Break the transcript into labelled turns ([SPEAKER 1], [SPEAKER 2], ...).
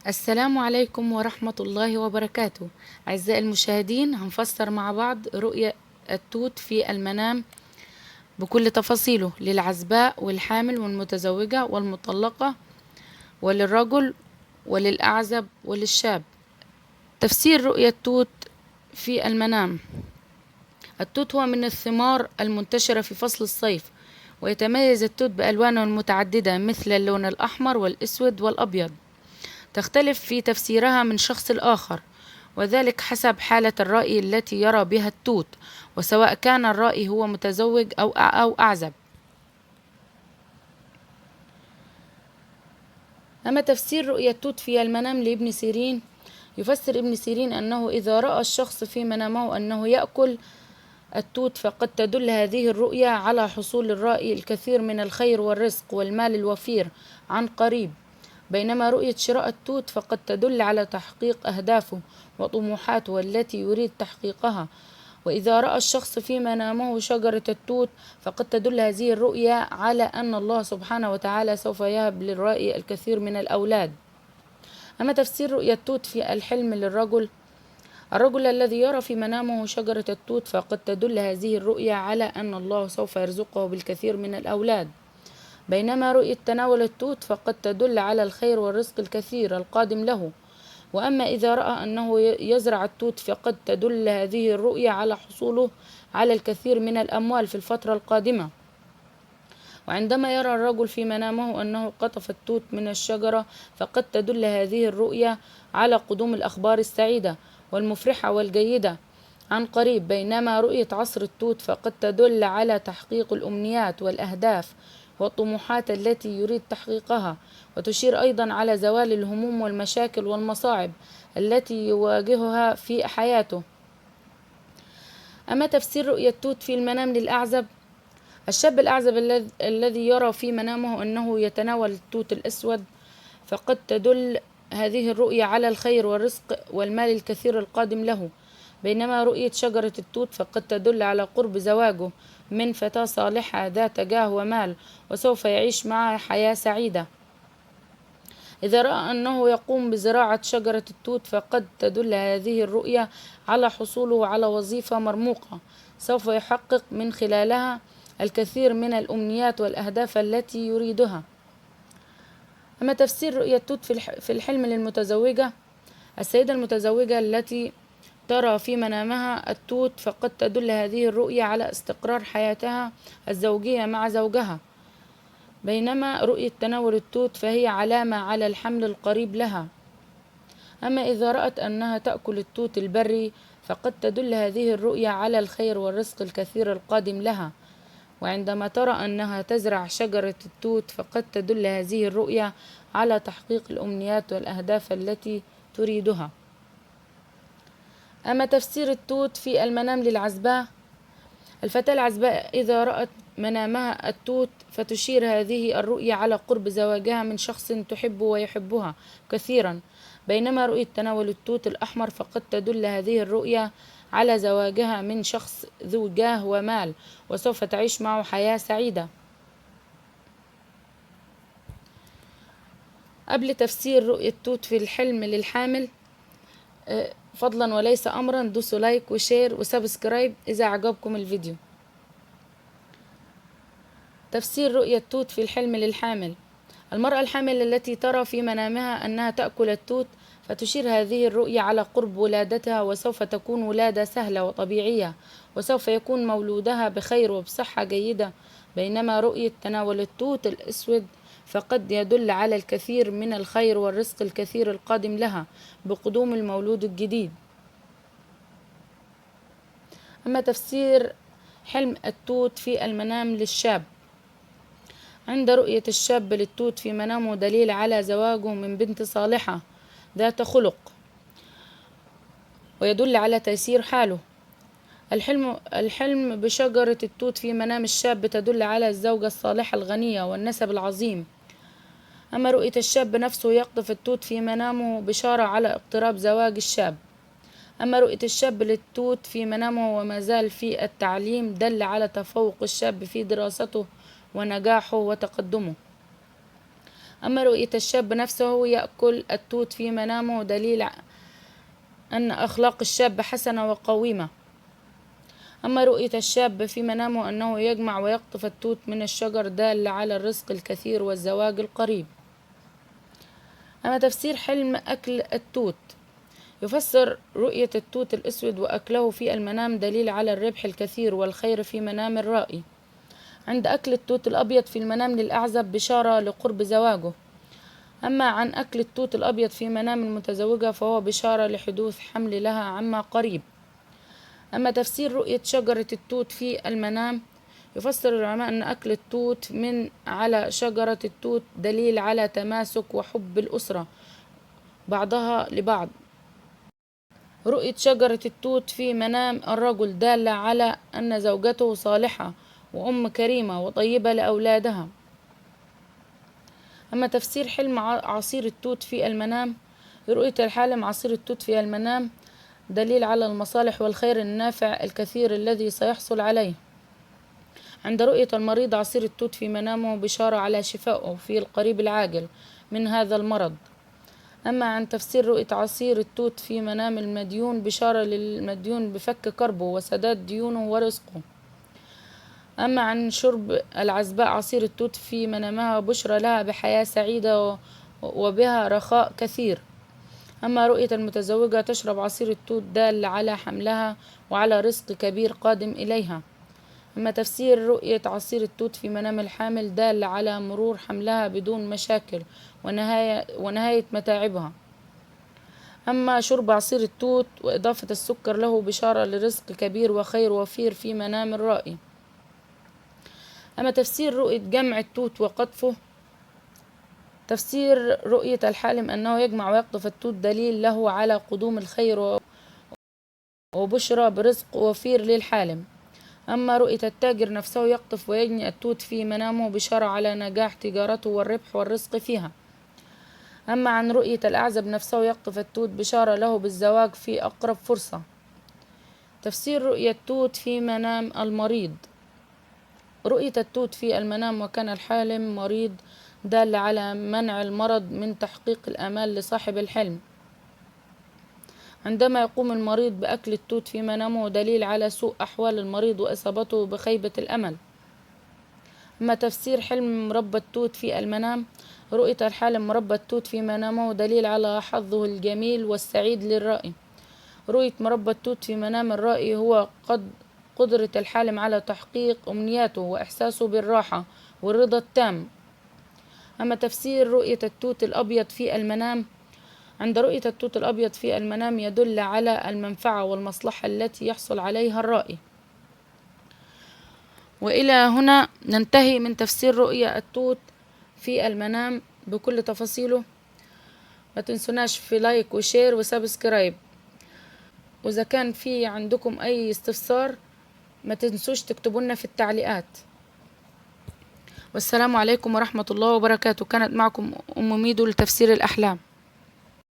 [SPEAKER 1] السلام عليكم ورحمة الله وبركاته. أعزائي المشاهدين، هنفسر مع بعض رؤية التوت في المنام بكل تفاصيله للعزباء والحامل والمتزوجة والمطلقة وللرجل وللأعزب وللشاب. تفسير رؤية التوت في المنام. التوت هو من الثمار المنتشرة في فصل الصيف، ويتميز التوت بألوانه المتعددة مثل اللون الأحمر والأسود والأبيض. تختلف في تفسيرها من شخص لآخر، وذلك حسب حالة الرأي التي يرى بها التوت، وسواء كان الرأي هو متزوج أو أعزب. أما تفسير رؤية التوت في المنام لابن سيرين، يفسر ابن سيرين أنه إذا رأى الشخص في منامه أنه يأكل التوت فقد تدل هذه الرؤيا على حصول الرأي الكثير من الخير والرزق والمال الوفير عن قريب، بينما رؤية شراء التوت فقد تدل على تحقيق أهدافه وطموحاته التي يريد تحقيقها. وإذا رأى الشخص في منامه شجرة التوت فقد تدل هذه الرؤيا على أن الله سبحانه وتعالى سوف يهب للرائي الكثير من الأولاد. أما تفسير رؤية التوت في الحلم للرجل، الرجل الذي يرى في منامه شجرة التوت فقد تدل هذه الرؤيا على أن الله سوف يرزقه بالكثير من الأولاد، بينما رؤية تناول التوت فقد تدل على الخير والرزق الكثير القادم له. وأما إذا رأى أنه يزرع التوت فقد تدل هذه الرؤيا على حصوله على الكثير من الأموال في الفترة القادمة. وعندما يرى الرجل في منامه أنه قطف التوت من الشجرة فقد تدل هذه الرؤيا على قدوم الأخبار السعيدة والمفرحة والجيدة عن قريب، بينما رؤية عصر التوت فقد تدل على تحقيق الأمنيات والأهداف والطموحات التي يريد تحقيقها، وتشير أيضا على زوال الهموم والمشاكل والمصاعب التي يواجهها في حياته. أما تفسير رؤية التوت في المنام للأعزب، الشاب الأعزب الذي يرى في منامه أنه يتناول التوت الأسود فقد تدل هذه الرؤية على الخير والرزق والمال الكثير القادم له، بينما رؤية شجرة التوت فقد تدل على قرب زواجه من فتاة صالحة ذات جاه ومال، وسوف يعيش معها حياة سعيدة. إذا رأى أنه يقوم بزراعة شجرة التوت فقد تدل هذه الرؤية على حصوله على وظيفة مرموقة سوف يحقق من خلالها الكثير من الأمنيات والأهداف التي يريدها. أما تفسير رؤية التوت في الحلم للمتزوجة، السيدة المتزوجة التي ترى في منامها التوت فقد تدل هذه الرؤية على استقرار حياتها الزوجية مع زوجها، بينما رؤية تناول التوت فهي علامة على الحمل القريب لها. أما إذا رأت أنها تأكل التوت البري فقد تدل هذه الرؤية على الخير والرزق الكثير القادم لها. وعندما ترى أنها تزرع شجرة التوت فقد تدل هذه الرؤية على تحقيق الأمنيات والأهداف التي تريدها. أما تفسير التوت في المنام للعزباء، الفتاة العزباء إذا رأت منامها التوت فتشير هذه الرؤية على قرب زواجها من شخص تحبه ويحبها كثيرا، بينما رؤية تناول التوت الأحمر فقد تدل هذه الرؤية على زواجها من شخص ذو جاه ومال، وسوف تعيش معه حياة سعيدة. قبل تفسير رؤية التوت في الحلم للحامل، فضلا وليس أمرا دوسوا لايك وشير وسبسكرايب إذا عجبكم الفيديو. تفسير رؤية التوت في الحلم للحامل، المرأة الحامل التي ترى في منامها أنها تأكل التوت فتشير هذه الرؤية على قرب ولادتها، وسوف تكون ولادة سهلة وطبيعية، وسوف يكون مولودها بخير وبصحة جيدة، بينما رؤية تناول التوت الأسود فقد يدل على الكثير من الخير والرزق الكثير القادم لها بقدوم المولود الجديد. أما تفسير حلم التوت في المنام للشاب، عند رؤية الشاب للتوت في منامه دليل على زواجه من بنت صالحة ذات خلق، ويدل على تيسير حاله. الحلم بشجرة التوت في منام الشاب تدل على الزوجة الصالحة الغنية والنسب العظيم. أما رؤية الشاب نفسه يقطف التوت في منامه بشارة على اقتراب زواج الشاب. أما رؤية الشاب للتوت في منامه وما زال في التعليم دل على تفوق الشاب في دراسته ونجاحه وتقدمه. أما رؤية الشاب نفسه يأكل التوت في منامه دليل أن أخلاق الشاب حسنة وقويمة. أما رؤية الشاب في منامه أنه يجمع ويقطف التوت من الشجر دال على الرزق الكثير والزواج القريب. أما تفسير حلم أكل التوت، يفسر رؤية التوت الأسود وأكله في المنام دليل على الربح الكثير والخير في منام الرائي. عند أكل التوت الأبيض في المنام للأعزب بشارة لقرب زواجه. أما عن أكل التوت الأبيض في منام المتزوجة فهو بشارة لحدوث حمل لها عما قريب. أما تفسير رؤية شجرة التوت في المنام، يفسر العلماء أن أكل التوت من على شجرة التوت دليل على تماسك وحب الأسرة بعضها لبعض. رؤية شجرة التوت في منام الرجل دالة على أن زوجته صالحة وأم كريمة وطيبة لأولادها. أما تفسير حلم عصير التوت في المنام، رؤية الحالم عصير التوت في المنام دليل على المصالح والخير النافع الكثير الذي سيحصل عليه. عند رؤية المريض عصير التوت في منامه بشارة على شفائه في القريب العاجل من هذا المرض. أما عن تفسير رؤية عصير التوت في منام المديون بشارة للمديون بفك كربه وسداد ديونه ورزقه. أما عن شرب العزباء عصير التوت في منامها بشرى لها بحياة سعيدة وبها رخاء كثير. أما رؤية المتزوجة تشرب عصير التوت دال على حملها وعلى رزق كبير قادم إليها. أما تفسير رؤية عصير التوت في منام الحامل دال على مرور حملها بدون مشاكل ونهاية متاعبها. أما شرب عصير التوت وإضافة السكر له بشارة لرزق كبير وخير وفير في منام الرائي. أما تفسير رؤية جمع التوت وقطفه، تفسير رؤية الحالم أنه يجمع ويقطف التوت دليل له على قدوم الخير وبشرى برزق وفير للحالم. أما رؤية التاجر نفسه يقطف ويجني التوت في منامه بشارة على نجاح تجارته والربح والرزق فيها. أما عن رؤية الأعزب نفسه يقطف التوت بشارة له بالزواج في أقرب فرصة. تفسير رؤية التوت في منام المريض، رؤية التوت في المنام وكان الحالم مريض دال على منع المرض من تحقيق الآمال لصاحب الحلم. عندما يقوم المريض بأكل التوت في منامه دليل على سوء أحوال المريض وإصابته بخيبة الأمل. أما تفسير حلم مربى التوت في المنام، رؤية الحالم مربى التوت في منامه دليل على حظه الجميل والسعيد للرائي. رؤية مربى التوت في منام الرائي هو قدرة الحالم على تحقيق أمنياته وإحساسه بالراحة والرضا التام. أما تفسير رؤية التوت الأبيض في المنام، عند رؤية التوت الأبيض في المنام يدل على المنفعة والمصلحة التي يحصل عليها الرائي. وإلى هنا ننتهي من تفسير رؤية التوت في المنام بكل تفاصيله. ما تنسوناش في لايك وشير وسبسكرايب، وإذا كان في عندكم أي استفسار ما تنسوش تكتبوا لنا في التعليقات. والسلام عليكم ورحمة الله وبركاته. كانت معكم أم ميدو لتفسير الأحلام.